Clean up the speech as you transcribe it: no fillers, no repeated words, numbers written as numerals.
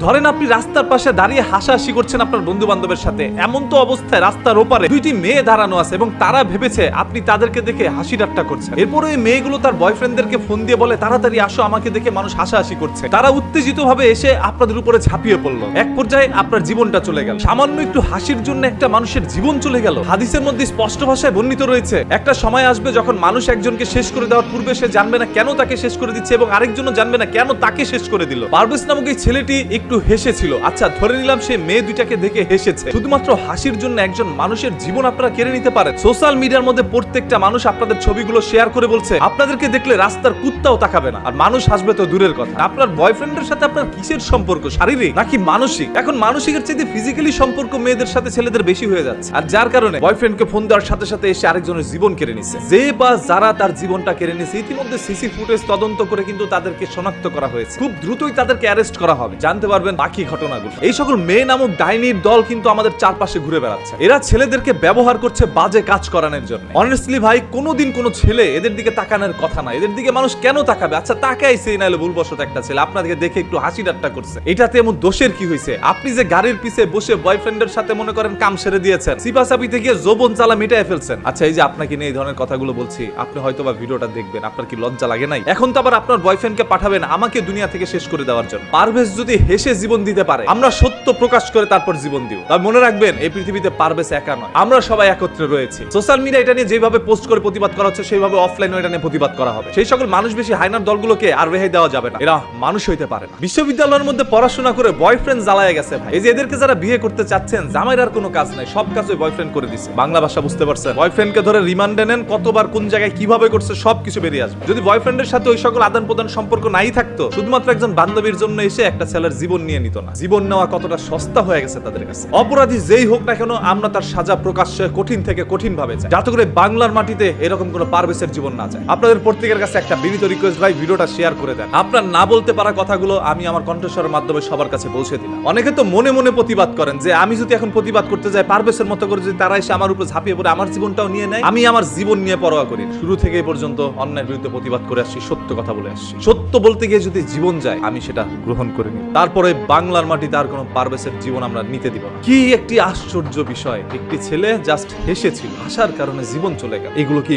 ধরেন আপনি রাস্তার পাশে দাঁড়িয়ে হাসাহাসি করছেন আপনার বন্ধু বান্ধবের সাথে, এমন তো অবস্থায় রাস্তার ওপারে দুইটি মেয়ে দাঁড়ানো আছে এবং তারা ভেবেছে আপনি তাদেরকে দেখে হাসি ঠাট্টা করছেন। এরপরে ওই মেয়েগুলো তার বয়ফ্রেন্ডদেরকে ফোন দিয়ে বলে তাড়াতাড়ি আসো, আমাকে দেখে মানুষ হাসাহাসি করছে। তারা উত্তেজিত ভাবে এসে আপনাদের উপরে ঝাঁপিয়ে পড়লো। এক পর্যায়ে আপনার জীবনটা চলে গেল। সামান্য একটু হাসির জন্য একটা মানুষের জীবন চলে গেল। হাদিসের মধ্যে স্পষ্ট ভাষায় বর্ণিত রয়েছে, একটা সময় আসবে যখন মানুষ একজনকে শেষ করে দেওয়ার পূর্বে সে জানবে না কেন তাকে শেষ করে দিচ্ছে এবং আরেকজনও জানবে না কেন তাকে শেষ করে দিল। পারভেজ নামক এই ছেলেটি একটু হেসেছিল, আচ্ছা ধরে নিলাম সে মেয়ে দুইটাকে দেখে হেসেছে। শুধুমাত্র হাসির জন্য একজন মানুষের জীবন আপনারা কেড়ে নিতে পারেন। সোশ্যাল মিডিয়ার মধ্যে প্রত্যেকটা মানুষ আপনাদের ছবিগুলো শেয়ার করে বলছে আপনাদেরকে দেখলে রাস্তার কুত্তাও তাকাবে না, আর মানুষ হাসবে তো দূরের কথা। আপনার বয়ফ্রেন্ডের সাথে আপনার কিসের সম্পর্ক, শারীরিক নাকি মানসিক? এখন মানসিকের চেয়ে ফিজিক্যালি সম্পর্ক মেয়েদের সাথে ছেলেদের বেশি হয়ে যাচ্ছে, আর যার কারণে বয়ফ্রেন্ডকে ফোন দেওয়ার সাথে সাথে এসে আরেকজনের জীবন কেড়ে নিছে। যে বা যারা তার জীবনটা কেড়ে নিছে ইতিমধ্যে সিসি ফুটেজ তদন্ত করে কিন্তু তাদেরকে শনাক্ত করা হয়েছে। খুব দ্রুতই তাদেরকে অ্যারেস্ট করা হবে, জানতে পারবেন বাকি ঘটনাগুলো। এই সকল মেয়ে নামক ডাইনির দল কিন্তু আমাদের চারপাশে ঘুরে বেড়াচ্ছে। এরা ছেলেদেরকে ব্যবহার করছে বাজে কাজ করানোর জন্য। অনেস্টলি ভাই, কোনোদিন কোনো ছেলে এদের দিকে তাকানোর কথা না। এদের দিকে মানুষ কেন তাকাবে? আচ্ছা তাকাইছে নাইলে ভুলবশত একটা ছেলে আপনাদেরকে দেখে একটু হাসি ঠাট্টা করছে, এটাতে এমন দোষের কি হয়েছে? আপনি যে গাড়ির পিছে বসে বয়ফ্রেন্ডের সাথে মনে করেন কাম সেরে দিয়েছেন, সিপাসাপিতে গিয়ে যৌবন চালা মিটায় ফেলছেন। আচ্ছা এই যে আপনাকে নিয়ে এই ধরনের কথাগুলো বলছি, আপনি হয়তো বা ভিডিওটা দেখবেন, আপনার কি লজ্জা লাগে নাই? এখন তো আবার আপনার বয়ফ্রেন্ডকে পাঠাবেন আমাকে দুনিয়া থেকে শেষ করে দেওয়ার জন্য। পারভেজ যদি হেসে জীবন দিতে পারে, আমরা সত্য প্রকাশ করে তারপর জীবন দিব। তবে মনে রাখবেন এই পৃথিবীতে পারভেজ একা নয়, আমরা সবাই একত্রে রয়েছি। সোশ্যাল মিডিয়া এটা নিয়ে যেভাবে পোস্ট করে প্রতিবাদ করা হচ্ছে সেইভাবে অফলাইনে এটা নিয়ে প্রতিবাদ করা হবে। সেই সকল মানুষ বেশি হাইনার দলগুলোকে আর রেহাই দেওয়া যাবে না, এরা মানুষ হইতে পারে না। বিশ্ববিদ্যালয়ের মধ্যে পড়াশোনা করে বয়ফ্রেন্ড জ্বালায় গেছে ভাই। এই যে এদেরকে যারা বিয়ে করতে চাচ্ছেন, জামাইর আর কোনো কাজ নাই, সব কাজ ওই বয়ফ্রেন্ড করে দিচ্ছে। বাংলা ভাষা বুঝতে পারছেন? বয়ফ্রেন্ডকে ধরে রিমান্ডে নেন, কতবার কোন জায়গায় কিভাবে করছে সবকিছু বেরিয়ে আসবে। যদি বয়ফ্রেন্ডের সাথে ওই সকল আদান প্রদান সম্পর্ক নাই থাকতো, শুধুমাত্র একজন বান্ধবীর জন্য এসে একটা ছেলের জীবন নিয়ে নিত না। জীবন নেওয়া কতটা সস্তা হয়ে গেছে তাদের কাছে। অপরাধী যেই হোক না কেন, আমরা তার সাজা প্রকাশ্যে কঠিন থেকে কঠিন ভাবে চাই, যাতে করে বাংলার মাটিতে এরকম কোনো পারভেজের জীবন না যায়। আপনাদের প্রত্যেকের কাছে একটা বিনীত রিকোয়েস্ট ভাই, ভিডিওটা শেয়ার করে দেন। আপনার না বলতে পারা কথাগুলো আমি আমার কণ্ঠস্বরের মাধ্যমে সবার কাছে পৌঁছে দিলাম। অনেকে তো মনে মনে প্রতিবাদ করেন যে আমি যদি এখন প্রতিবাদ করতে যাই পারভেজের মতো করে যদি তারা এসে আমার উপর ঝাঁপিয়ে পড়ে আমার জীবনটাও নিয়ে নেয়, আমি আমার জীবন নিয়ে পরোয়া করি। শুরু থেকে এই পর্যন্ত অন্যায়ের বিরুদ্ধে প্রতিবাদ করে আসছি, সত্য কথা বলে আসছি। সত্য বলতে গিয়ে যদি জীবন যায় আমি সেটা গ্রহণ করে নিই। তারপরে বাংলার মাটিতে আর কোনো পারভেজের জীবন আমরা নিতে দিব না। কি একটি আশ্চর্য বিষয়, একটি ছেলে জাস্ট হেসেছিল, হাসার কারণে জীবন চলে গেল। এগুলো কি